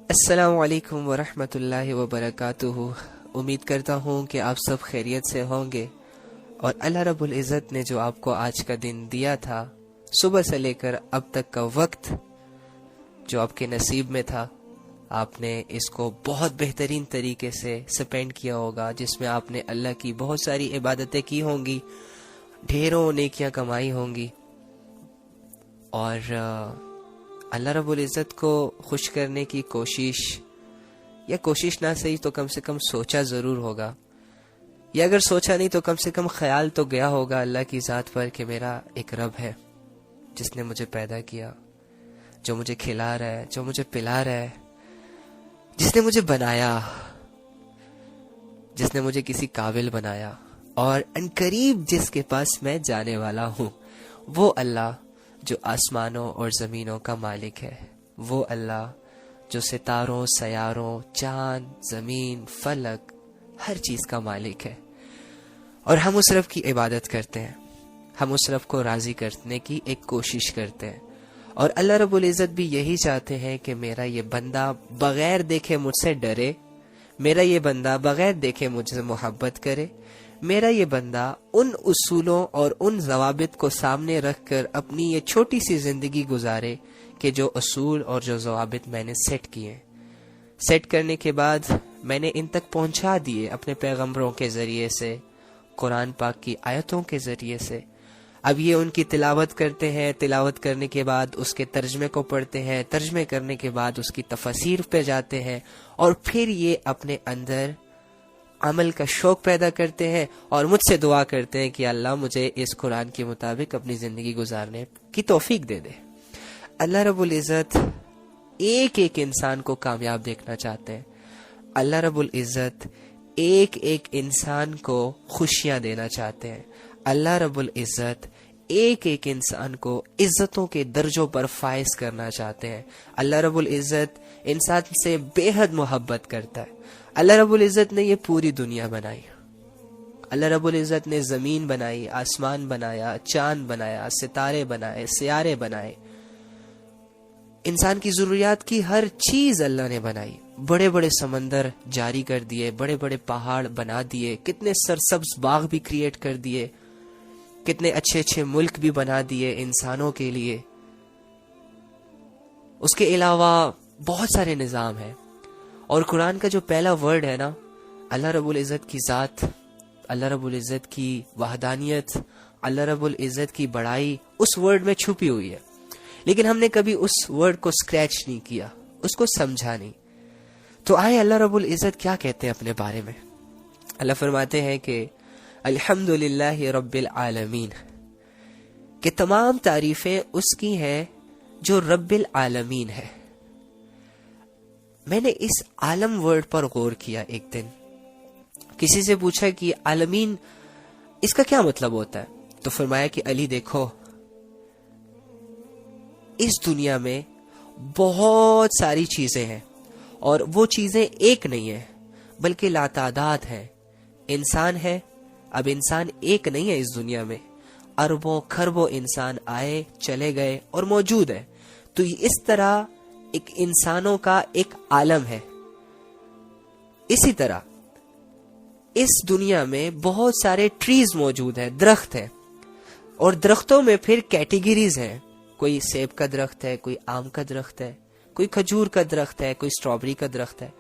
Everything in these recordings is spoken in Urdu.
السلام علیکم ورحمۃ اللہ وبرکاتہ۔ امید کرتا ہوں کہ آپ سب خیریت سے ہوں گے، اور اللہ رب العزت نے جو آپ کو آج کا دن دیا تھا، صبح سے لے کر اب تک کا وقت جو آپ کے نصیب میں تھا، آپ نے اس کو بہت بہترین طریقے سے سپینڈ کیا ہوگا، جس میں آپ نے اللہ کی بہت ساری عبادتیں کی ہوں گی، ڈھیروں نیکیاں کمائی ہوں گی، اور اللہ رب العزت کو خوش کرنے کی کوشش، یا کوشش نہ صحیح تو کم سے کم سوچا ضرور ہوگا، یا اگر سوچا نہیں تو کم سے کم خیال تو گیا ہوگا اللہ کی ذات پر کہ میرا ایک رب ہے جس نے مجھے پیدا کیا، جو مجھے کھلا رہا ہے، جو مجھے پلا رہا ہے، جس نے مجھے بنایا، جس نے مجھے کسی قابل بنایا، اور انقریب جس کے پاس میں جانے والا ہوں، وہ اللہ جو آسمانوں اور زمینوں کا مالک ہے، وہ اللہ جو ستاروں، سیاروں، چاند، زمین، فلک، ہر چیز کا مالک ہے، اور ہم اس رب کی عبادت کرتے ہیں، ہم اس رب کو راضی کرنے کی ایک کوشش کرتے ہیں، اور اللہ رب العزت بھی یہی چاہتے ہیں کہ میرا یہ بندہ بغیر دیکھے مجھ سے ڈرے، میرا یہ بندہ بغیر دیکھے مجھ سے محبت کرے، میرا یہ بندہ ان اصولوں اور ان ضوابط کو سامنے رکھ کر اپنی یہ چھوٹی سی زندگی گزارے کہ جو اصول اور جو ضوابط میں نے سیٹ کیے، سیٹ کرنے کے بعد میں نے ان تک پہنچا دیے اپنے پیغمبروں کے ذریعے سے، قرآن پاک کی آیتوں کے ذریعے سے۔ اب یہ ان کی تلاوت کرتے ہیں، تلاوت کرنے کے بعد اس کے ترجمے کو پڑھتے ہیں، ترجمے کرنے کے بعد اس کی تفاسیر پہ جاتے ہیں، اور پھر یہ اپنے اندر عمل کا شوق پیدا کرتے ہیں، اور مجھ سے دعا کرتے ہیں کہ اللہ مجھے اس قرآن کے مطابق اپنی زندگی گزارنے کی توفیق دے دے۔ اللہ رب العزت ایک ایک انسان کو کامیاب دیکھنا چاہتے ہیں، اللہ رب العزت ایک ایک انسان کو خوشیاں دینا چاہتے ہیں، اللہ رب العزت ایک ایک انسان کو عزتوں کے درجوں پر فائز کرنا چاہتے ہیں، اللہ رب العزت انسان سے بے حد محبت کرتا ہے۔ اللہ رب العزت نے یہ پوری دنیا بنائی، اللہ رب العزت نے زمین بنائی، آسمان بنایا، چاند بنایا، ستارے بنائے، سیارے بنائے، انسان کی ضروریات کی ہر چیز اللہ نے بنائی، بڑے بڑے سمندر جاری کر دیے، بڑے بڑے پہاڑ بنا دیے، کتنے سرسبز باغ بھی کریٹ کر دیے، کتنے اچھے اچھے ملک بھی بنا دیے انسانوں کے لیے۔ اس کے علاوہ بہت سارے نظام ہیں، اور قرآن کا جو پہلا ورڈ ہے نا، اللہ رب العزت کی ذات، اللہ رب العزت کی وحدانیت، اللہ رب العزت کی بڑائی اس ورڈ میں چھپی ہوئی ہے، لیکن ہم نے کبھی اس ورڈ کو سکریچ نہیں کیا، اس کو سمجھا نہیں۔ تو آئے اللہ رب العزت کیا کہتے ہیں اپنے بارے میں۔ اللہ فرماتے ہیں کہ الحمدللہ رب العالمین، کہ تمام تعریفیں اس کی ہیں جو رب العالمین ہے۔ میں نے اس عالم ورڈ پر غور کیا، ایک دن کسی سے پوچھا کہ عالمین اس کا کیا مطلب ہوتا ہے، تو فرمایا کہ علی دیکھو، اس دنیا میں بہت ساری چیزیں ہیں، اور وہ چیزیں ایک نہیں ہیں بلکہ لاتعداد ہیں۔ انسان ہے، اب انسان ایک نہیں ہے اس دنیا میں، اربوں کھربوں انسان آئے چلے گئے اور موجود ہے، تو اس طرح ایک انسانوں کا ایک عالم ہے۔ اسی طرح اس دنیا میں بہت سارے ٹریز موجود ہیں، درخت ہیں، اور درختوں میں پھر کیٹیگریز ہیں، کوئی سیب کا درخت ہے، کوئی آم کا درخت ہے، کوئی کھجور کا درخت ہے، کوئی سٹرابری کا درخت ہے۔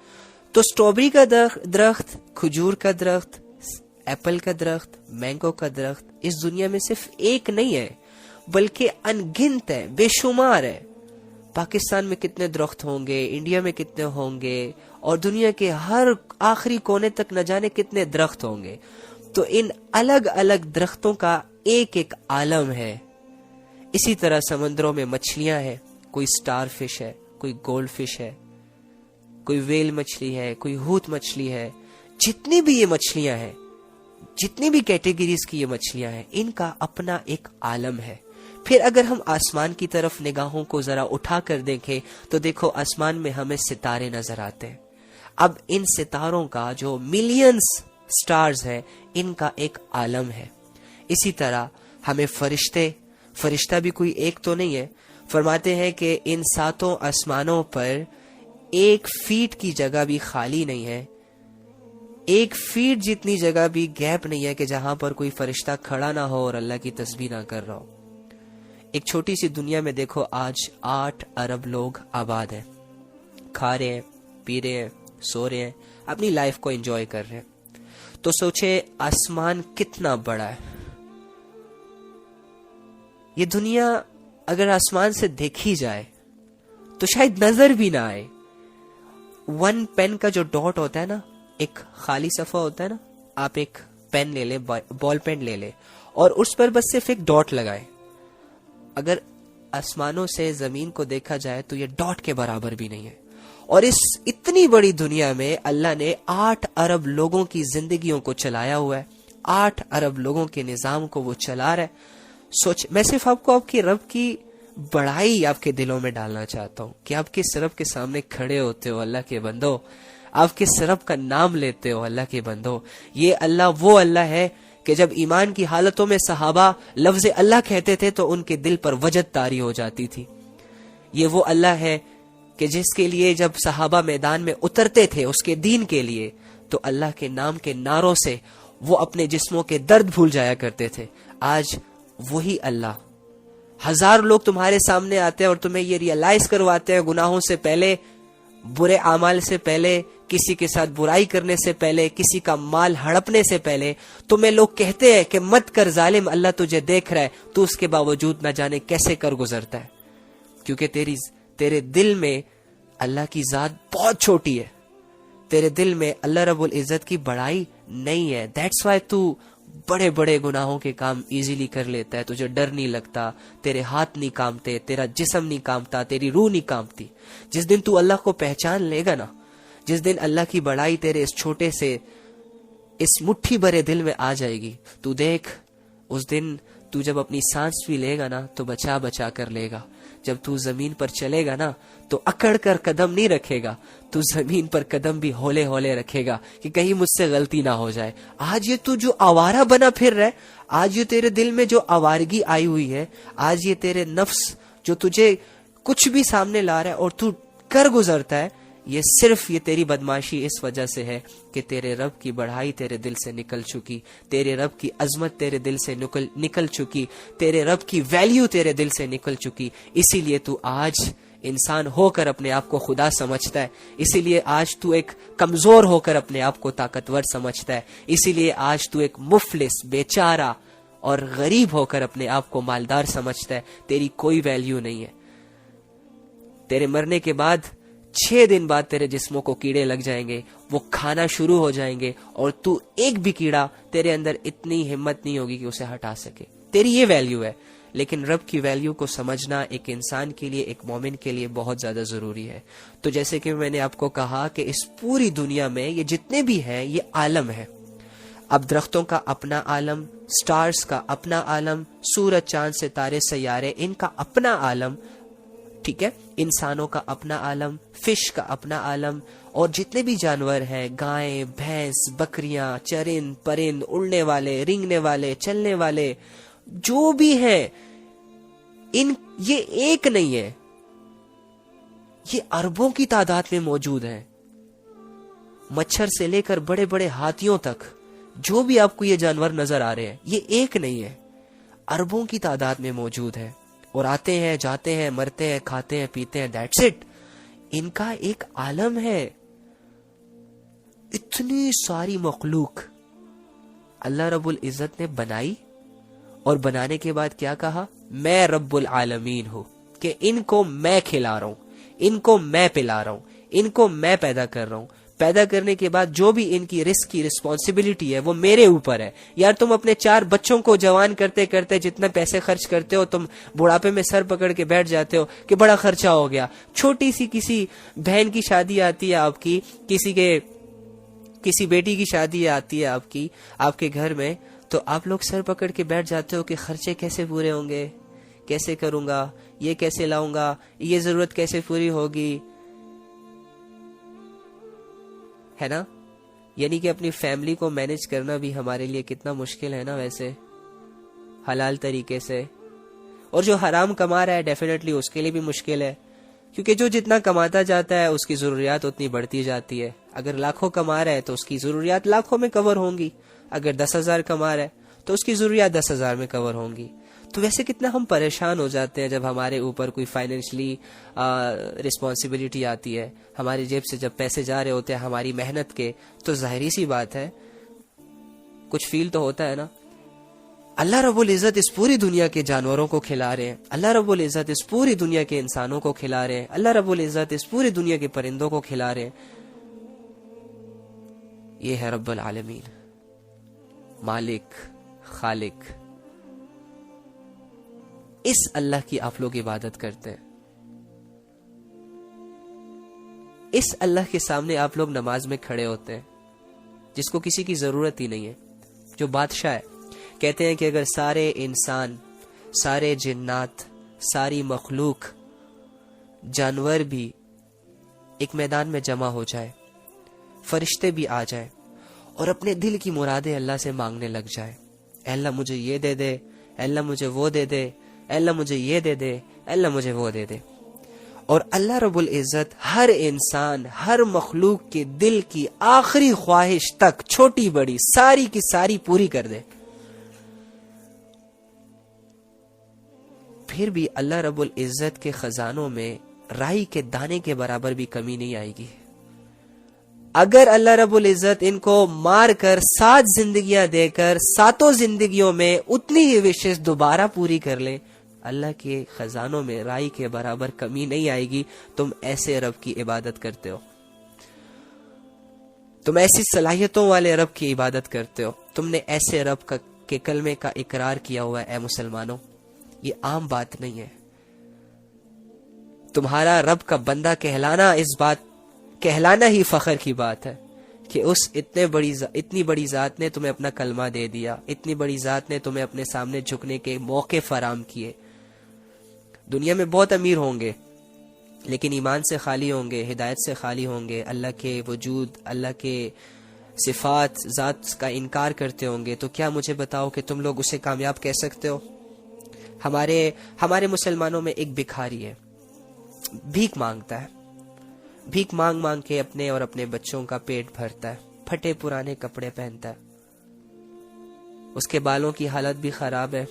تو سٹرابری کا درخت، کھجور کا درخت، ایپل کا درخت، مینگو کا درخت اس دنیا میں صرف ایک نہیں ہے بلکہ ان گنت ہے، بے شمار ہے۔ پاکستان میں کتنے درخت ہوں گے، انڈیا میں کتنے ہوں گے، اور دنیا کے ہر آخری کونے تک نہ جانے کتنے درخت ہوں گے۔ تو ان الگ الگ درختوں کا ایک ایک عالم ہے۔ اسی طرح سمندروں میں مچھلیاں ہیں، کوئی سٹار فش ہے، کوئی گولڈ فش ہے، کوئی ویل مچھلی ہے، کوئی ہوت مچھلی ہے۔ جتنی بھی یہ مچھلیاں ہیں، جتنی بھی کیٹیگریز کی یہ مچھلیاں ہیں، ان کا اپنا ایک عالم ہے۔ پھر اگر ہم آسمان کی طرف نگاہوں کو ذرا اٹھا کر دیکھیں تو دیکھو آسمان میں ہمیں ستارے نظر آتے ہیں۔ اب ان ستاروں کا جو ملینز سٹارز ہیں، ان کا ایک عالم ہے۔ اسی طرح ہمیں فرشتہ بھی کوئی ایک تو نہیں ہے، فرماتے ہیں کہ ان ساتوں آسمانوں پر 1 فیٹ کی جگہ بھی خالی نہیں ہے, 1 فیٹ جتنی جگہ بھی گیپ نہیں ہے کہ جہاں پر کوئی فرشتہ کھڑا نہ ہو اور اللہ کی تسبیح نہ کر رہا ہو. ایک چھوٹی سی دنیا میں دیکھو آج 8 ارب لوگ آباد ہیں, کھا رہے ہیں, پی رہے ہیں, سو رہے ہیں, اپنی لائف کو انجوائے کر رہے ہیں. تو سوچے آسمان کتنا بڑا ہے. یہ دنیا اگر آسمان سے دیکھی جائے تو شاید نظر بھی نہ آئے. 1 پین کا جو ڈاٹ ہوتا ہے نا, ایک خالی صفحہ ہوتا ہے نا, آپ ایک پین لے لے, بال پین لے لے اور اس پر بس صرف ایک ڈاٹ لگائے. اگر آسمانوں سے زمین کو دیکھا جائے تو یہ ڈاٹ کے برابر بھی نہیں ہے. اور اس اتنی بڑی دنیا میں اللہ نے 8 ارب لوگوں کی زندگیوں کو چلایا ہوا ہے, 8 ارب لوگوں کے نظام کو وہ چلا رہا ہے. میں صرف آپ کو آپ کی رب کی بڑائی آپ کے دلوں میں ڈالنا چاہتا ہوں کہ آپ کس رب کے سامنے کھڑے ہوتے ہو اللہ کے بندو, آپ کس رب کا نام لیتے ہو اللہ کے بندو. یہ اللہ وہ اللہ ہے کہ جب ایمان کی حالتوں میں صحابہ لفظ اللہ کہتے تھے تو ان کے دل پر وجد طاری ہو جاتی تھی. یہ وہ اللہ ہے کہ جس کے لیے جب صحابہ میدان میں اترتے تھے اس کے دین کے لیے تو اللہ کے نام کے نعروں سے وہ اپنے جسموں کے درد بھول جایا کرتے تھے. آج وہی اللہ, 1000 لوگ تمہارے سامنے آتے ہیں اور تمہیں یہ ریئلائز کرواتے ہیں گناہوں سے پہلے, برے اعمال سے پہلے, کسی کے ساتھ برائی کرنے سے پہلے, کسی کا مال ہڑپنے سے پہلے تمہیں لوگ کہتے ہیں کہ مت کر ظالم, اللہ تجھے دیکھ رہا ہے, تو اس کے باوجود نہ جانے کیسے کر گزرتا ہے, کیونکہ تیرے دل میں اللہ کی ذات بہت چھوٹی ہے, تیرے دل میں اللہ رب العزت کی بڑائی نہیں ہے. دیٹس وائی تو بڑے بڑے گناہوں کے کام ایزیلی کر لیتا ہے, تجھے ڈر نہیں لگتا, تیرے ہاتھ نہیں کامتے, تیرا جسم نہیں کامتا, تیری روح نہیں کامتی. جس دن تو اللہ کو پہچان لے گا نا, جس دن اللہ کی بڑائی تیرے اس چھوٹے سے اس مٹھی بھرے دل میں آ جائے گی, تو دیکھ اس دن تو جب اپنی سانس بھی لے گا نا تو بچا بچا کر لے گا. جب تو زمین پر چلے گا نا تو اکڑ کر قدم نہیں رکھے گا, تو زمین پر قدم بھی ہولے ہولے رکھے گا کہ کہیں مجھ سے غلطی نہ ہو جائے. آج یہ تو جو آوارہ بنا پھر رہا ہے, آج یہ تیرے دل میں جو آوارگی آئی ہوئی ہے, آج یہ تیرے نفس جو تجھے کچھ بھی سامنے لا رہا ہے اور تو کر گزرتا ہے, یہ صرف یہ تیری بدماشی اس وجہ سے ہے کہ تیرے رب کی بڑائی تیرے دل سے نکل چکی, تیرے رب کی عظمت تیرے دل سے نکل چکی, تیرے رب کی ویلیو تیرے دل سے نکل چکی. اسی لیے تو آج انسان ہو کر اپنے آپ کو خدا سمجھتا ہے, اسی لیے آج تو ایک کمزور ہو کر اپنے آپ کو طاقتور سمجھتا ہے, اسی لیے آج تو ایک مفلس, بیچارہ اور غریب ہو کر اپنے آپ کو مالدار سمجھتا ہے. تیری کوئی ویلیو نہیں ہے. تیرے مرنے کے بعد 6 دن بعد تیرے جسموں کو کیڑے لگ جائیں گے, وہ کھانا شروع ہو جائیں گے, اور تو ایک بھی کیڑا تیرے اندر اتنی ہمت نہیں ہوگی کہ اسے ہٹا سکے. تیری یہ ویلیو ہے. لیکن رب کی ویلیو کو سمجھنا ایک انسان کے لیے, ایک مومن کے لیے بہت زیادہ ضروری ہے. تو جیسے کہ میں نے آپ کو کہا کہ اس پوری دنیا میں یہ جتنے بھی ہیں یہ عالم ہے. اب درختوں کا اپنا عالم, سٹارز کا اپنا عالم, سورج چاند ستارے سیارے ان کا اپنا عالم, ٹھیک ہے, انسانوں کا اپنا عالم, فش کا اپنا عالم, اور جتنے بھی جانور ہیں, گائیں, بھینس, بکریاں, چرند, پرند, اڑنے والے, رینگنے والے, چلنے والے, جو بھی ہیں, یہ ایک نہیں ہے, یہ اربوں کی تعداد میں موجود ہیں. مچھر سے لے کر بڑے بڑے ہاتھیوں تک جو بھی آپ کو یہ جانور نظر آ رہے ہیں, یہ ایک نہیں ہے, اربوں کی تعداد میں موجود ہے, اور آتے ہیں, جاتے ہیں, مرتے ہیں, کھاتے ہیں, پیتے ہیں. That's it. ان کا ایک عالم ہے. اتنی ساری مخلوق اللہ رب العزت نے بنائی, اور بنانے کے بعد کیا کہا, میں رب العالمین ہوں, کہ ان کو میں کھلا رہا ہوں, ان کو میں پلا رہا ہوں, ان کو میں پیدا کر رہا ہوں. پیدا کرنے کے بعد جو بھی ان کی رزق کی رسپانسبلٹی ہے وہ میرے اوپر ہے. یار تم اپنے 4 بچوں کو جوان کرتے کرتے جتنے پیسے خرچ کرتے ہو, تم بڑھاپے میں سر پکڑ کے بیٹھ جاتے ہو کہ بڑا خرچہ ہو گیا. چھوٹی سی کسی بہن کی شادی آتی ہے آپ کی, کسی بیٹی کی شادی آتی ہے آپ کے گھر میں, تو آپ لوگ سر پکڑ کے بیٹھ جاتے ہو کہ خرچے کیسے پورے ہوں گے, کیسے کروں گا, یہ کیسے لاؤں گا, یہ ضرورت کیسے پوری ہوگی, ہے نا. یعنی کہ اپنی فیملی کو مینج کرنا بھی ہمارے لیے کتنا مشکل ہے نا ویسے, حلال طریقے سے. اور جو حرام کما رہا ہے ڈیفینیٹلی اس کے لیے بھی مشکل ہے, کیونکہ جو جتنا کماتا جاتا ہے اس کی ضروریات اتنی بڑھتی جاتی ہے. اگر لاکھوں کما رہا ہے تو اس کی ضروریات لاکھوں میں کور ہوں گی. اگر 10,000 کما رہا ہے تو اس کی ضروریات 10,000 میں کور ہوں گی. تو ویسے کتنا ہم پریشان ہو جاتے ہیں جب ہمارے اوپر کوئی فائنینشلی رسپانسبلٹی آتی ہے, ہماری جیب سے جب پیسے جا رہے ہوتے ہیں ہماری محنت کے, تو ظاہری سی بات ہے کچھ فیل تو ہوتا ہے نا. اللہ رب العزت اس پوری دنیا کے جانوروں کو کھلا رہے ہیں, اللہ رب العزت اس پوری دنیا کے انسانوں کو کھلا رہے ہیں, اللہ رب العزت اس پوری دنیا کے پرندوں کو کھلا رہے ہیں. یہ ہے رب العالمین, مالک, خالق. اس اللہ کی آپ لوگ عبادت کرتے ہیں, اس اللہ کے سامنے آپ لوگ نماز میں کھڑے ہوتے ہیں جس کو کسی کی ضرورت ہی نہیں ہے, جو بادشاہ ہے. کہتے ہیں کہ اگر سارے انسان, سارے جنات, ساری مخلوق, جانور بھی ایک میدان میں جمع ہو جائے, فرشتے بھی آ جائیں اور اپنے دل کی مرادیں اللہ سے مانگنے لگ جائے, اے اللہ مجھے یہ دے دے, اے اللہ مجھے وہ دے دے, اے اللہ مجھے یہ دے دے, اے اللہ مجھے وہ دے دے, اور اللہ رب العزت ہر انسان, ہر مخلوق کے دل کی آخری خواہش تک, چھوٹی بڑی ساری کی ساری پوری کر دے, پھر بھی اللہ رب العزت کے خزانوں میں رائی کے دانے کے برابر بھی کمی نہیں آئے گی. اگر اللہ رب العزت ان کو مار کر 7 زندگیاں دے کر 7 زندگیوں میں اتنی ہی وشز دوبارہ پوری کر لیں, اللہ کے خزانوں میں رائی کے برابر کمی نہیں آئے گی. تم ایسے رب کی عبادت کرتے ہو, تم ایسی صلاحیتوں والے رب کی عبادت کرتے ہو, تم نے ایسے رب کے کلمے کا اقرار کیا ہوا ہے. اے مسلمانوں, یہ عام بات نہیں ہے. تمہارا رب کا بندہ کہلانا, اس بات کہلانا ہی فخر کی بات ہے کہ اس اتنی بڑی ذات نے تمہیں اپنا کلمہ دے دیا, اتنی بڑی ذات نے تمہیں اپنے سامنے جھکنے کے موقع فراہم کیے. دنیا میں بہت امیر ہوں گے لیکن ایمان سے خالی ہوں گے, ہدایت سے خالی ہوں گے, اللہ کے وجود, اللہ کے صفات, ذات کا انکار کرتے ہوں گے. تو کیا مجھے بتاؤ کہ تم لوگ اسے کامیاب کہہ سکتے ہو؟ ہمارے مسلمانوں میں ایک بھکاری ہے, بھیک مانگتا ہے, بھیک مانگ مانگ کے اپنے اور اپنے بچوں کا پیٹ بھرتا ہے, پھٹے پرانے کپڑے پہنتا ہے, اس کے بالوں کی حالت بھی خراب ہے,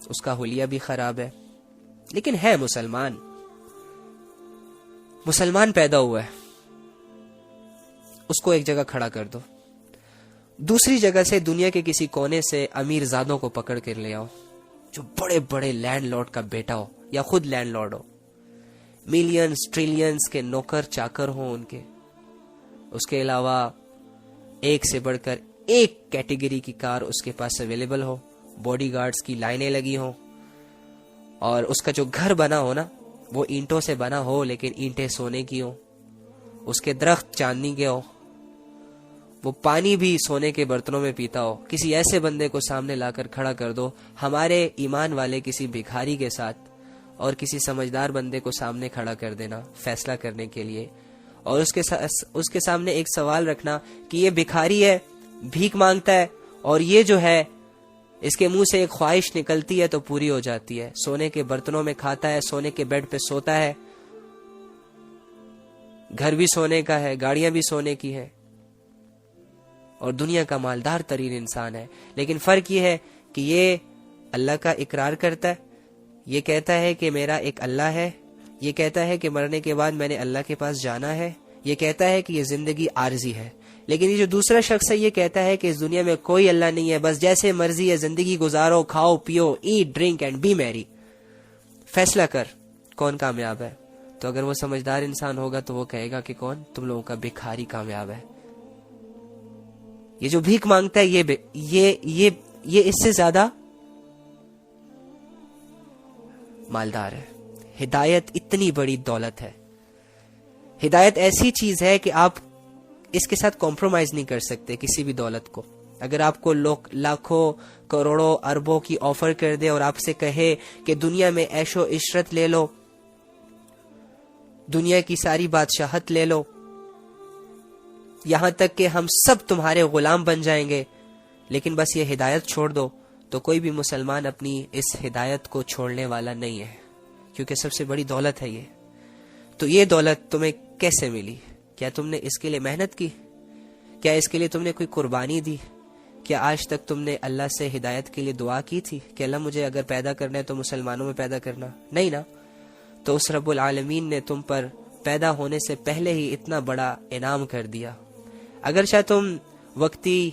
اس کا حلیہ بھی خراب ہے, لیکن ہے مسلمان, مسلمان پیدا ہوا ہے. اس کو ایک جگہ کھڑا کر دو, دوسری جگہ سے دنیا کے کسی کونے سے امیر زادوں کو پکڑ کر لے آؤ جو بڑے بڑے لینڈ لارڈ کا بیٹا ہو یا خود لینڈ لارڈ ہو, ملینز ٹریلینز کے نوکر چاکر ہوں ان کے, اس کے علاوہ ایک سے بڑھ کر ایک کیٹیگری کی کار اس کے پاس اویلیبل ہو, باڈی گارڈز کی لائنیں لگی ہوں, اور اس کا جو گھر بنا ہو نا وہ اینٹوں سے بنا ہو لیکن اینٹیں سونے کی ہوں, اس کے درخت چاندنی کے ہو, وہ پانی بھی سونے کے برتنوں میں پیتا ہو. کسی ایسے بندے کو سامنے لا کر کھڑا کر دو ہمارے ایمان والے کسی بھکاری کے ساتھ, اور کسی سمجھدار بندے کو سامنے کھڑا کر دینا فیصلہ کرنے کے لیے, اور اس کے سامنے ایک سوال رکھنا کہ یہ بھکاری ہے, بھیک مانگتا ہے, اور یہ جو ہے اس کے منہ سے ایک خواہش نکلتی ہے تو پوری ہو جاتی ہے, سونے کے برتنوں میں کھاتا ہے, سونے کے بیڈ پہ سوتا ہے, گھر بھی سونے کا ہے, گاڑیاں بھی سونے کی ہیں, اور دنیا کا مالدار ترین انسان ہے. لیکن فرق یہ ہے کہ یہ اللہ کا اقرار کرتا ہے, یہ کہتا ہے کہ میرا ایک اللہ ہے, یہ کہتا ہے کہ مرنے کے بعد میں نے اللہ کے پاس جانا ہے, یہ کہتا ہے کہ یہ زندگی عارضی ہے. لیکن یہ جو دوسرا شخص ہے یہ کہتا ہے کہ اس دنیا میں کوئی اللہ نہیں ہے, بس جیسے مرضی ہے زندگی گزارو, کھاؤ پیو, ایٹ ڈرنک اینڈ بی میری, فیصلہ کر کون کامیاب ہے. تو اگر وہ سمجھدار انسان ہوگا تو وہ کہے گا کہ کون؟ تم لوگوں کا بھکاری کامیاب ہے. یہ جو بھیک مانگتا ہے یہ اس سے زیادہ مالدار ہے. ہدایت اتنی بڑی دولت ہے, ہدایت ایسی چیز ہے کہ آپ اس کے ساتھ کمپرومائز نہیں کر سکتے کسی بھی دولت کو. اگر آپ کو لاکھوں کروڑوں اربوں کی آفر کر دے اور آپ سے کہے کہ دنیا میں عیش و عشرت لے لو, دنیا کی ساری بادشاہت لے لو, یہاں تک کہ ہم سب تمہارے غلام بن جائیں گے, لیکن بس یہ ہدایت چھوڑ دو, تو کوئی بھی مسلمان اپنی اس ہدایت کو چھوڑنے والا نہیں ہے, کیونکہ سب سے بڑی دولت ہے یہ. تو یہ دولت تمہیں کیسے ملی؟ کیا تم نے اس کے لیے محنت کی؟ کیا اس کے لیے تم نے کوئی قربانی دی؟ کیا آج تک تم نے اللہ سے ہدایت کے لیے دعا کی تھی کہ اللہ مجھے اگر پیدا کرنا ہے تو مسلمانوں میں پیدا کرنا؟ نہیں نا. تو اس رب العالمین نے تم پر پیدا ہونے سے پہلے ہی اتنا بڑا انعام کر دیا. اگرچہ تم وقتی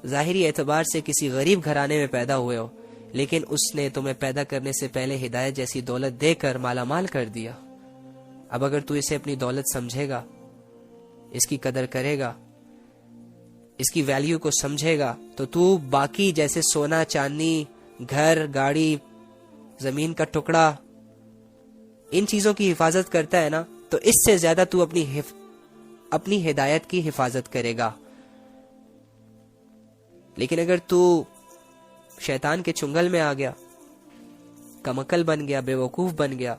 ظاہری اعتبار سے کسی غریب گھرانے میں پیدا ہوئے ہو، لیکن اس نے تمہیں پیدا کرنے سے پہلے ہدایت جیسی دولت دے کر مالا مال کر دیا. اب اگر تو اسے اپنی دولت سمجھے گا، اس کی قدر کرے گا، اس کی ویلیو کو سمجھے گا، تو باقی جیسے سونا چاندی، گھر، گاڑی، زمین کا ٹکڑا، ان چیزوں کی حفاظت کرتا ہے نا، تو اس سے زیادہ تو اپنی ہدایت کی حفاظت کرے گا. لیکن اگر تو شیطان کے چنگل میں آ گیا، کم عقل بن گیا، بے وقوف بن گیا،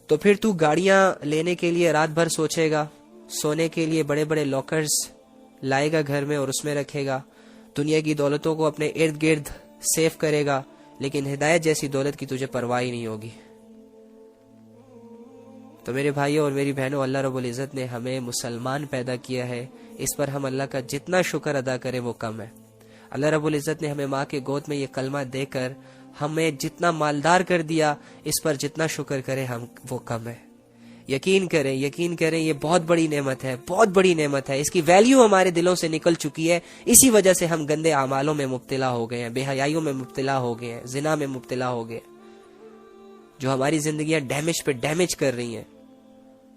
تو پھر تو گاڑیاں لینے کے لیے رات بھر سوچے گا، سونے کے لیے بڑے بڑے لاکرز لائے گا گھر میں اور اس میں رکھے گا، دنیا کی دولتوں کو اپنے ارد گرد سیف کرے گا، لیکن ہدایت جیسی دولت کی تجھے پرواہ ہی نہیں ہوگی. تو میرے بھائیوں اور میری بہنوں، اللہ رب العزت نے ہمیں مسلمان پیدا کیا ہے، اس پر ہم اللہ کا جتنا شکر ادا کریں وہ کم ہے. اللہ رب العزت نے ہمیں ماں کے گود میں یہ کلمہ دے کر ہمیں جتنا مالدار کر دیا، اس پر جتنا شکر کریں ہم وہ کم ہے. یقین کریں یہ بہت بڑی نعمت ہے، بہت بڑی نعمت ہے. اس کی ویلیو ہمارے دلوں سے نکل چکی ہے، اسی وجہ سے ہم گندے اعمالوں میں مبتلا ہو گئے ہیں، بے حیائیوں میں مبتلا ہو گئے ہیں، زنا میں مبتلا ہو گئے، جو ہماری زندگیاں ڈیمیج پہ ڈیمیج کر رہی ہیں.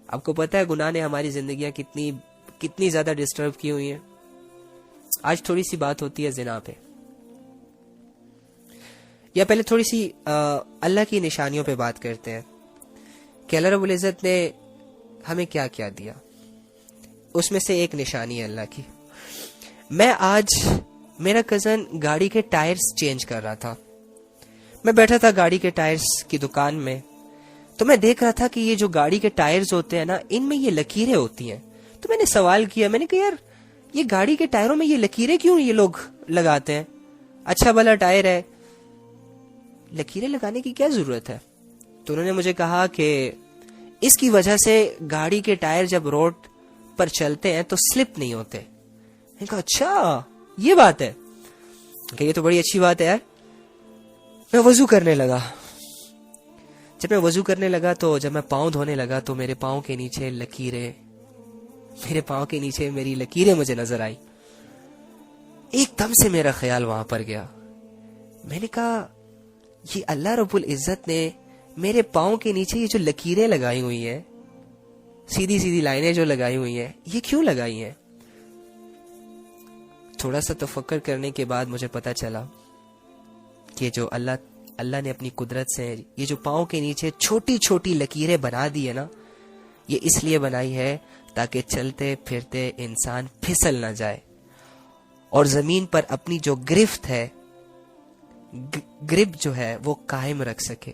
آپ کو پتہ ہے گناہ نے ہماری زندگیاں کتنی زیادہ ڈسٹرب کی ہوئی ہیں. آج تھوڑی سی بات ہوتی ہے زنا پہ، یا پہلے تھوڑی سی اللہ کی نشانیوں پہ بات کرتے ہیں کہ اللہ رب العزت نے ہمیں کیا کیا دیا. اس میں سے ایک نشانی ہے اللہ کی. میں آج میرا کزن گاڑی کے ٹائرز چینج کر رہا تھا. میں بیٹھا تھا گاڑی کے ٹائرز کی دکان میں، تو میں دیکھ رہا تھا کہ یہ جو گاڑی کے ٹائرز ہوتے ہیں نا، ان میں یہ لکیریں ہوتی ہیں. تو میں نے سوال کیا، میں نے کہا یار یہ گاڑی کے ٹائروں میں یہ لکیریں کیوں یہ لوگ لگاتے ہیں؟ اچھا بھلا ٹائر ہے، لکیریں لگانے کی کیا ضرورت ہے؟ تو انہوں نے مجھے کہا کہ اس کی وجہ سے گاڑی کے ٹائر جب روڈ پر چلتے ہیں تو سلپ نہیں ہوتے. میں نے کہا اچھا یہ بات ہے، کہ یہ تو بڑی اچھی بات ہے یار. میں وضو کرنے لگا. جب میں وضو کرنے لگا تو جب میں پاؤں دھونے لگا تو میرے پاؤں کے نیچے میری لکیریں مجھے نظر آئی. ایک دم سے میرا خیال وہاں پر گیا. میں نے کہا یہ اللہ رب العزت نے میرے پاؤں کے نیچے یہ جو لکیریں لگائی ہوئی ہیں، سیدھی سیدھی لائنیں جو لگائی ہوئی ہیں، یہ کیوں لگائی ہیں؟ تھوڑا سا تفکر کرنے کے بعد مجھے پتا چلا کہ جو اللہ نے اپنی قدرت سے یہ جو پاؤں کے نیچے چھوٹی چھوٹی لکیریں بنا دی ہے نا، یہ اس لیے بنائی ہے تاکہ چلتے پھرتے انسان پھسل نہ جائے اور زمین پر اپنی جو گرفت ہے، گرپ جو ہے وہ قائم رکھ سکے.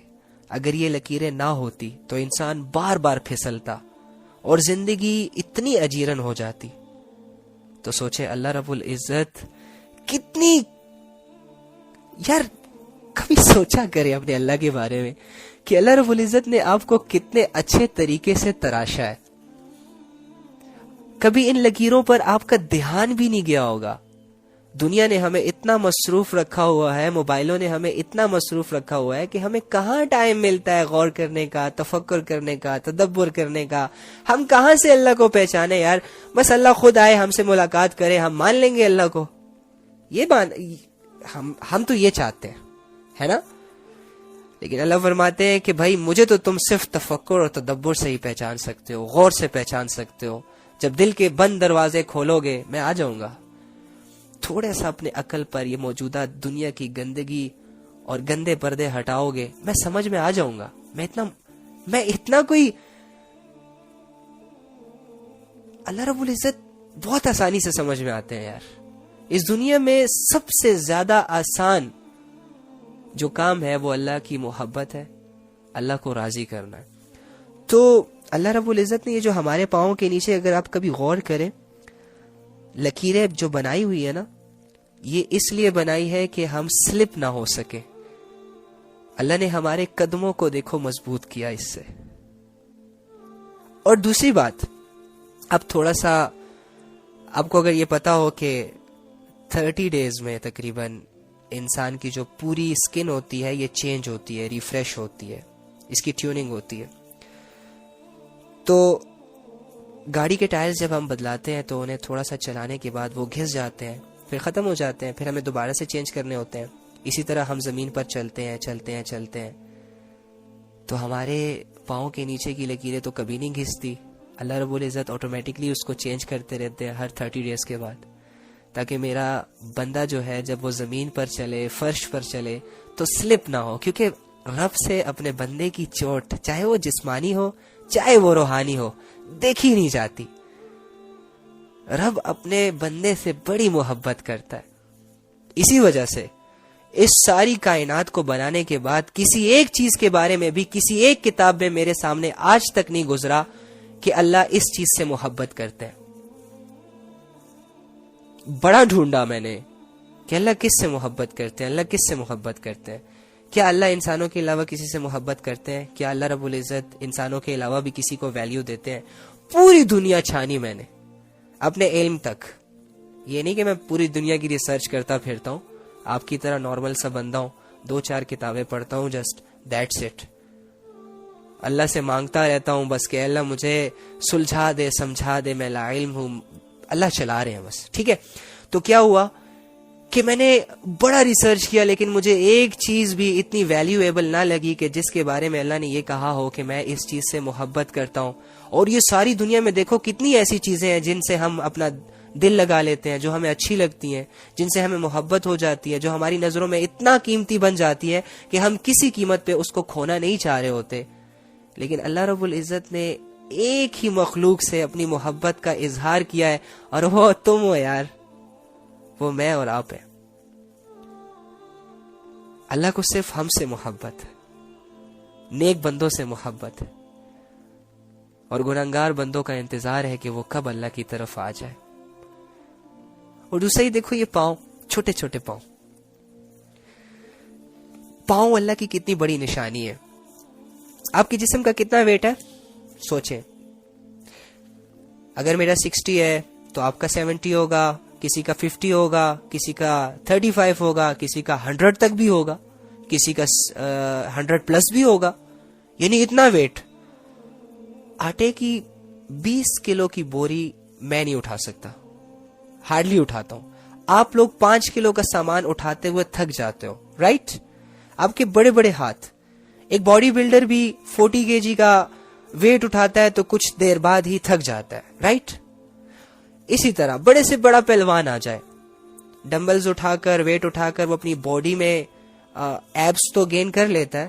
اگر یہ لکیریں نہ ہوتی تو انسان بار بار پھسلتا اور زندگی اتنی اجیرن ہو جاتی. تو سوچے اللہ رب العزت کتنی، یار کبھی سوچا کرے اپنے اللہ کے بارے میں کہ اللہ رب العزت نے آپ کو کتنے اچھے طریقے سے تراشا ہے. کبھی ان لکیروں پر آپ کا دھیان بھی نہیں گیا ہوگا. دنیا نے ہمیں اتنا مصروف رکھا ہوا ہے، موبائلوں نے ہمیں اتنا مصروف رکھا ہوا ہے کہ ہمیں کہاں ٹائم ملتا ہے غور کرنے کا، تفکر کرنے کا، تدبر کرنے کا. ہم کہاں سے اللہ کو پہچانے یار؟ بس اللہ خود آئے ہم سے ملاقات کرے، ہم مان لیں گے اللہ کو. ہم تو یہ چاہتے ہیں، ہے نا؟ لیکن اللہ فرماتے ہیں کہ بھائی مجھے تو تم صرف تفکر اور تدبر سے ہی پہچان سکتے ہو، غور سے پہچان سکتے ہو. جب دل کے بند دروازے کھولو گے میں آ جاؤں گا. تھوڑا سا اپنے عقل پر یہ موجودہ دنیا کی گندگی اور گندے پردے ہٹاؤ گے، میں سمجھ میں آ جاؤں گا. میں اتنا کوئی، اللہ رب العزت بہت آسانی سے سمجھ میں آتے ہیں یار. اس دنیا میں سب سے زیادہ آسان جو کام ہے وہ اللہ کی محبت ہے، اللہ کو راضی کرنا ہے. تو اللہ رب العزت نے یہ جو ہمارے پاؤں کے نیچے اگر آپ کبھی غور کریں، لکیریں جو بنائی ہوئی ہے نا، یہ اس لیے بنائی ہے کہ ہم سلپ نہ ہو سکے. اللہ نے ہمارے قدموں کو دیکھو مضبوط کیا اس سے. اور دوسری بات، اب تھوڑا سا آپ کو اگر یہ پتا ہو کہ 30 ڈیز میں تقریباً انسان کی جو پوری اسکن ہوتی ہے یہ چینج ہوتی ہے، ریفریش ہوتی ہے، اس کی ٹیوننگ ہوتی ہے. تو گاڑی کے ٹائرز جب ہم بدلاتے ہیں تو انہیں تھوڑا سا چلانے کے بعد وہ گھس جاتے ہیں، پھر ختم ہو جاتے ہیں، پھر ہمیں دوبارہ سے چینج کرنے ہوتے ہیں. اسی طرح ہم زمین پر چلتے ہیں تو ہمارے پاؤں کے نیچے کی لکیریں تو کبھی نہیں گھستی. اللہ رب العزت آٹومیٹکلی اس کو چینج کرتے رہتے ہیں ہر 30 ڈیز کے بعد، تاکہ میرا بندہ جو ہے جب وہ زمین پر چلے، فرش پر چلے تو سلپ نہ ہو. کیونکہ رب سے اپنے بندے کی چوٹ، چاہے وہ جسمانی ہو چاہے وہ روحانی ہو، دیکھی نہیں جاتی. رب اپنے بندے سے بڑی محبت کرتا ہے. اسی وجہ سے اس ساری کائنات کو بنانے کے بعد کسی ایک چیز کے بارے میں بھی کسی ایک کتاب میں میرے سامنے آج تک نہیں گزرا کہ اللہ اس چیز سے محبت کرتے ہیں. بڑا ڈھونڈا میں نے کہ اللہ کس سے محبت کرتے ہیں، اللہ کس سے محبت کرتے ہیں. کیا اللہ انسانوں کے علاوہ کسی سے محبت کرتے ہیں؟ کیا اللہ رب العزت انسانوں کے علاوہ بھی کسی کو ویلیو دیتے ہیں؟ پوری دنیا چھانی میں نے اپنے علم تک. یہ نہیں کہ میں پوری دنیا کی ریسرچ کرتا پھرتا ہوں، آپ کی طرح نارمل سا بندہ ہوں، 2-4 کتابیں پڑھتا ہوں، جسٹ دیٹس اٹ. اللہ سے مانگتا رہتا ہوں بس کہ اللہ مجھے سلجھا دے، سمجھا دے، میں لا علم ہوں. اللہ چلا رہے ہیں بس. ٹھیک ہے، تو کیا ہوا کہ میں نے بڑا ریسرچ کیا، لیکن مجھے ایک چیز بھی اتنی ویلیویبل نہ لگی کہ جس کے بارے میں اللہ نے یہ کہا ہو کہ میں اس چیز سے محبت کرتا ہوں. اور یہ ساری دنیا میں دیکھو کتنی ایسی چیزیں ہیں جن سے ہم اپنا دل لگا لیتے ہیں، جو ہمیں اچھی لگتی ہیں، جن سے ہمیں محبت ہو جاتی ہے، جو ہماری نظروں میں اتنا قیمتی بن جاتی ہے کہ ہم کسی قیمت پہ اس کو کھونا نہیں چاہ رہے ہوتے. لیکن اللہ رب العزت نے ایک ہی مخلوق سے اپنی محبت کا اظہار کیا ہے، اور وہ تم ہو یار، وہ میں اور آپ ہیں. اللہ کو صرف ہم سے محبت ہے، نیک بندوں سے محبت ہے، اور گنہگار بندوں کا انتظار ہے کہ وہ کب اللہ کی طرف آ جائے. اور دوسرا ہی دیکھو یہ پاؤں، چھوٹے چھوٹے پاؤں اللہ کی کتنی بڑی نشانی ہے. آپ کے جسم کا کتنا ویٹ ہے سوچیں. اگر میرا 60 ہے تو آپ کا 70 ہوگا، کسی کا 50 ہوگا، کسی کا 35 ہوگا، کسی کا 100 تک بھی ہوگا، کسی کا 100 پلس بھی ہوگا. یعنی اتنا ویٹ. آٹے کی 20 کلو کی بوری میں نہیں اٹھا سکتا، ہارڈلی اٹھاتا ہوں. آپ لوگ 5 کلو کا سامان اٹھاتے ہوئے تھک جاتے ہو، رائٹ؟ آپ کے بڑے بڑے ہاتھ. ایک باڈی بلڈر بھی 40 kg کا ویٹ اٹھاتا ہے تو کچھ دیر بعد ہی تھک جاتا ہے، رائٹ؟ اسی طرح بڑے سے بڑا پہلوان آ جائے، ڈمبلز اٹھا کر، ویٹ اٹھا کر وہ اپنی باڈی میں ایبس تو گین کر لیتا ہے،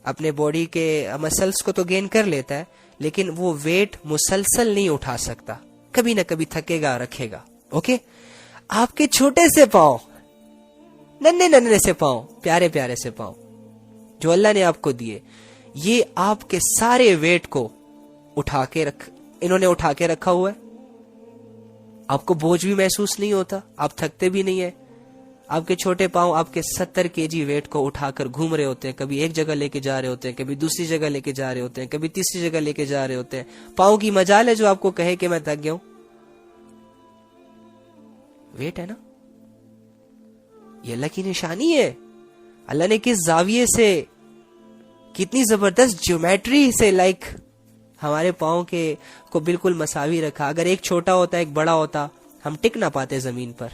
اپنے باڈی کے مسلس کو تو گین کر لیتا ہے، لیکن وہ ویٹ مسلسل نہیں اٹھا سکتا، کبھی نہ کبھی تھکے گا، رکھے گا. اوکے؟ آپ کے چھوٹے سے پاؤں، ننھے سے پاؤں، پیارے پیارے سے پاؤں جو اللہ نے آپ کو دیے، یہ آپ کے سارے ویٹ کو انہوں نے اٹھا کے رکھا ہوا ہے. آپ کو بوجھ بھی محسوس نہیں ہوتا، آپ تھکتے بھی نہیں ہیں. آپ کے چھوٹے پاؤں آپ کے 70 kg ویٹ کو اٹھا کر گھوم رہے ہوتے ہیں، کبھی ایک جگہ لے کے جا رہے ہوتے ہیں، کبھی دوسری جگہ لے کے جا رہے ہوتے ہیں، کبھی تیسری جگہ لے کے جا رہے ہوتے ہیں. پاؤں کی مجال ہے جو آپ کو کہے کہ میں تھک گیا ہوں. ویٹ ہے نا، یہ اللہ کی نشانی ہے. اللہ نے کس زاویے سے، کتنی زبردست جیومیٹری سے ہمارے پاؤں کے کو بالکل مساوی رکھا. اگر ایک چھوٹا ہوتا ایک بڑا ہوتا ہم ٹک نہ پاتے زمین پر.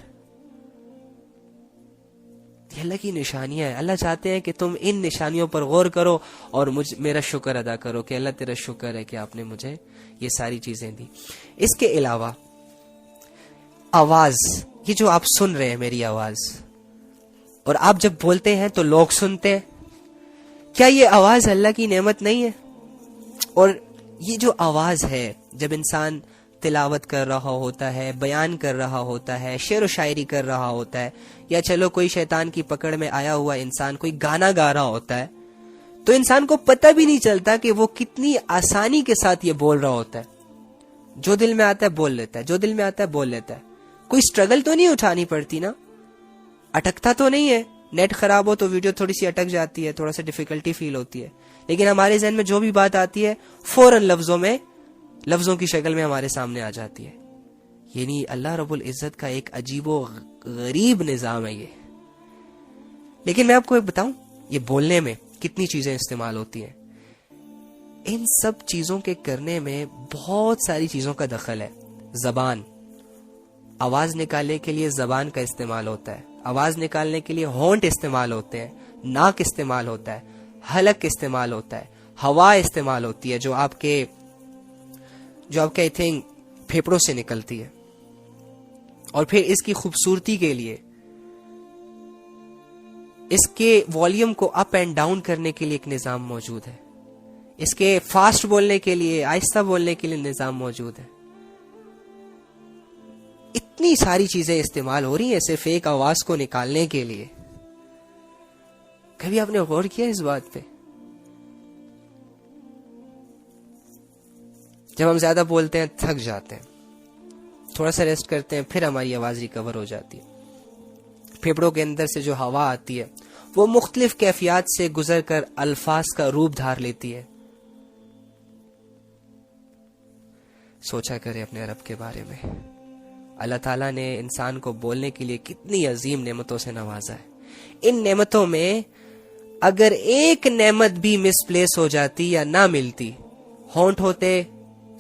یہ اللہ کی نشانیاں ہیں. اللہ چاہتے ہیں کہ تم ان نشانیوں پر غور کرو اور میرا شکر ادا کرو کہ اللہ تیرا شکر ہے کہ آپ نے مجھے یہ ساری چیزیں دی. اس کے علاوہ آواز، یہ جو آپ سن رہے ہیں میری آواز، اور آپ جب بولتے ہیں تو لوگ سنتے ہیں، کیا یہ آواز اللہ کی نعمت نہیں ہے؟ اور یہ جو آواز ہے، جب انسان تلاوت کر رہا ہوتا ہے، بیان کر رہا ہوتا ہے، شعر و شاعری کر رہا ہوتا ہے، یا چلو کوئی شیطان کی پکڑ میں آیا ہوا انسان کوئی گانا گا رہا ہوتا ہے، تو انسان کو پتہ بھی نہیں چلتا کہ وہ کتنی آسانی کے ساتھ یہ بول رہا ہوتا ہے. جو دل میں آتا ہے بول لیتا ہے، جو دل میں آتا ہے بول لیتا ہے. کوئی سٹرگل تو نہیں اٹھانی پڑتی نا، اٹکتا تو نہیں ہے. نیٹ خراب ہو تو ویڈیو تھوڑی سی اٹک جاتی ہے, تھوڑا سا ڈیفیکلٹی فیل ہوتی ہے, لیکن ہمارے ذہن میں جو بھی بات آتی ہے فوراً لفظوں کی شکل میں ہمارے سامنے آ جاتی ہے. یعنی اللہ رب العزت کا ایک عجیب و غریب نظام ہے یہ. لیکن میں آپ کو ایک بتاؤں, یہ بولنے میں کتنی چیزیں استعمال ہوتی ہیں. ان سب چیزوں کے کرنے میں بہت ساری چیزوں کا دخل ہے. زبان, آواز نکالنے کے لیے زبان کا استعمال ہوتا ہے, آواز نکالنے کے لیے ہونٹ استعمال ہوتے ہیں, ناک استعمال ہوتا ہے, حلق استعمال ہوتا ہے, ہوا استعمال ہوتی ہے جو آپ کے آئی تھنک پھیپڑوں سے نکلتی ہے. اور پھر اس کی خوبصورتی کے لیے, اس کے والیوم کو اپ اینڈ ڈاؤن کرنے کے لیے ایک نظام موجود ہے, اس کے فاسٹ بولنے کے لیے, آہستہ بولنے کے لیے نظام موجود ہے. اتنی ساری چیزیں استعمال ہو رہی ہیں صرف ایک آواز کو نکالنے کے لیے. کبھی آپ نے غور کیا اس بات پہ؟ جب ہم زیادہ بولتے ہیں تھک جاتے ہیں, تھوڑا سا ریسٹ کرتے ہیں, پھر ہماری آواز ریکور ہو جاتی ہے. پھیپڑوں کے اندر سے جو ہوا آتی ہے وہ مختلف کیفیات سے گزر کر الفاظ کا روپ دھار لیتی ہے. سوچا کرے اپنے رب کے بارے میں. اللہ تعالیٰ نے انسان کو بولنے کے لیے کتنی عظیم نعمتوں سے نوازا ہے. ان نعمتوں میں اگر ایک نعمت بھی مس پلیس ہو جاتی یا نہ ملتی, ہونٹ ہوتے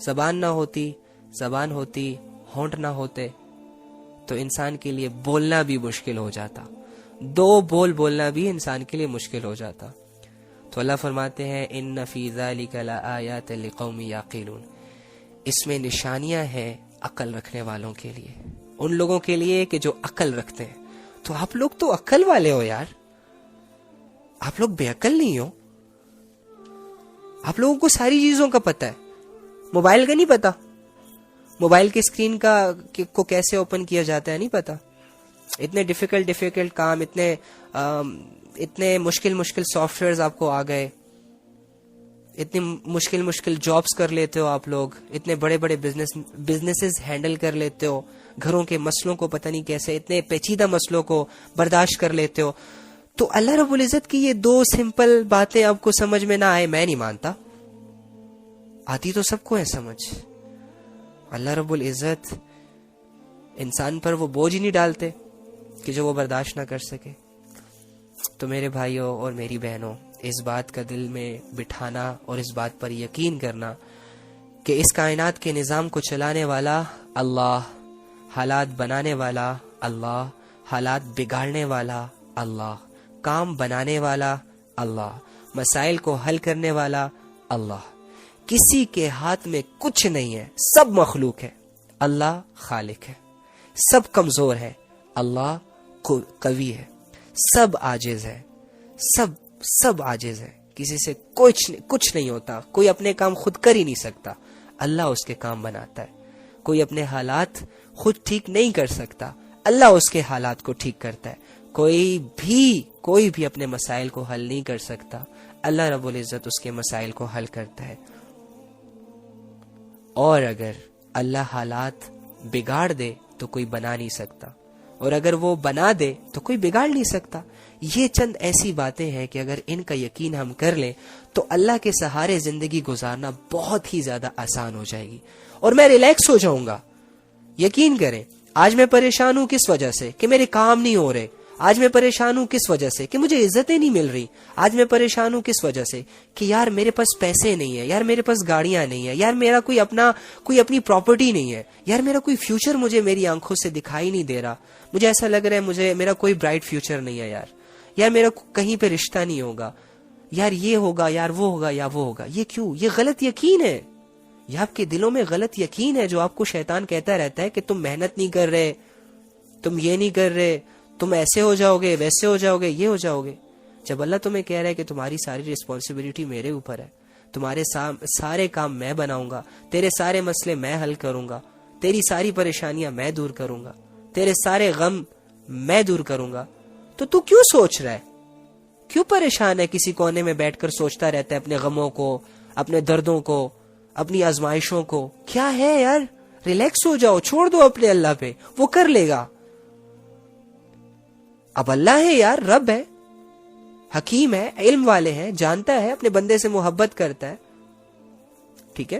زبان نہ ہوتی, زبان ہوتی ہونٹ نہ ہوتے, تو انسان کے لیے بولنا بھی مشکل ہو جاتا. دو بول بولنا بھی انسان کے لیے مشکل ہو جاتا. تو اللہ فرماتے ہیں ان فی ذلک لآیات لقوم یعقلون, اس میں نشانیاں ہیں عقل رکھنے والوں کے لیے, ان لوگوں کے لیے کہ جو عقل رکھتے ہیں. تو آپ لوگ تو عقل والے ہو یار, آپ لوگ بے عقل نہیں ہو. آپ لوگوں کو ساری چیزوں کا پتہ ہے, موبائل کا نہیں پتا, موبائل کی اسکرین کو کیسے اوپن کیا جاتا ہے نہیں پتا. اتنے ڈیفیکلٹ کام, اتنے مشکل سافٹ ویئرز آپ کو آ گئے, اتنی مشکل جابز کر لیتے ہو آپ لوگ, اتنے بڑے بزنسز ہینڈل کر لیتے ہو, گھروں کے مسئلوں کو پتہ نہیں کیسے, اتنے پیچیدہ مسئلوں کو برداشت کر لیتے ہو. تو اللہ رب العزت کی یہ دو سمپل باتیں آپ کو سمجھ میں نہ آئے, میں نہیں مانتا, آتی تو سب کو ہے سمجھ. اللہ رب العزت انسان پر وہ بوجھ ہی نہیں ڈالتے کہ جو وہ برداشت نہ کر سکے. تو میرے بھائیوں اور میری بہنوں, اس بات کا دل میں بٹھانا اور اس بات پر یقین کرنا کہ اس کائنات کے نظام کو چلانے والا اللہ, حالات بنانے والا اللہ, حالات بگاڑنے والا اللہ, کام بنانے والا اللہ, مسائل کو حل کرنے والا اللہ. کسی کے ہاتھ میں کچھ نہیں ہے, سب مخلوق ہے, اللہ خالق ہے. سب کمزور ہے, اللہ قوی ہے. سب عاجز ہے, سب عاجز ہے. کسی سے کچھ نہیں ہوتا, کوئی اپنے کام خود کر ہی نہیں سکتا, اللہ اس کے کام بناتا ہے. کوئی اپنے حالات خود ٹھیک نہیں کر سکتا, اللہ اس کے حالات کو ٹھیک کرتا ہے. کوئی بھی اپنے مسائل کو حل نہیں کر سکتا, اللہ رب العزت اس کے مسائل کو حل کرتا ہے. اور اگر اللہ حالات بگاڑ دے تو کوئی بنا نہیں سکتا, اور اگر وہ بنا دے تو کوئی بگاڑ نہیں سکتا. یہ چند ایسی باتیں ہیں کہ اگر ان کا یقین ہم کر لیں تو اللہ کے سہارے زندگی گزارنا بہت ہی زیادہ آسان ہو جائے گی, اور میں ریلیکس ہو جاؤں گا. یقین کریں, آج میں پریشان ہوں کس وجہ سے کہ میرے کام نہیں ہو رہے, آج میں پریشان ہوں کس وجہ سے کہ مجھے عزتیں نہیں مل رہی, آج میں پریشان ہوں کس وجہ سے کہ یار میرے پاس پیسے نہیں ہیں, یار میرے پاس گاڑیاں نہیں ہیں, یار میرا کوئی اپنی پراپرٹی نہیں ہے, یار میرا کوئی فیوچر مجھے میری آنکھوں سے دکھائی نہیں دے رہا, مجھے ایسا لگ رہا ہے میرا کوئی برائٹ فیوچر نہیں ہے, یار میرا کہیں پہ رشتہ نہیں ہوگا, یار یہ ہوگا, یار وہ ہوگا, یا وہ ہوگا. یہ کیوں؟ یہ غلط یقین ہے, یہ آپ کے دلوں میں غلط یقین ہے جو آپ کو شیطان کہتا رہتا ہے کہ تم محنت نہیں کر رہے, تم یہ نہیں کر رہے, تم ایسے ہو جاؤ گے, ویسے ہو جاؤ گے, یہ ہو جاؤ گے. جب اللہ تمہیں کہہ رہا ہے کہ تمہاری ساری رسپانسبلٹی میرے اوپر ہے, تمہارے سارے کام میں بناؤں گا, تیرے سارے مسئلے میں حل کروں گا, تیری ساری پریشانیاں میں دور کروں گا, تیرے سارے غم میں دور کروں گا, تو کیوں سوچ رہا ہے, کیوں پریشان ہے, کسی کونے میں بیٹھ کر سوچتا رہتا ہے اپنے غموں کو, اپنے دردوں کو, اپنی آزمائشوں کو؟ کیا ہے یار, ریلیکس ہو جاؤ, چھوڑ دو اپنے اللہ پہ, وہ کر لے گا. اب اللہ ہے یار، رب ہے، حکیم ہے، علم والے ہیں، جانتا ہے، اپنے بندے سے محبت کرتا ہے. ٹھیک ہے.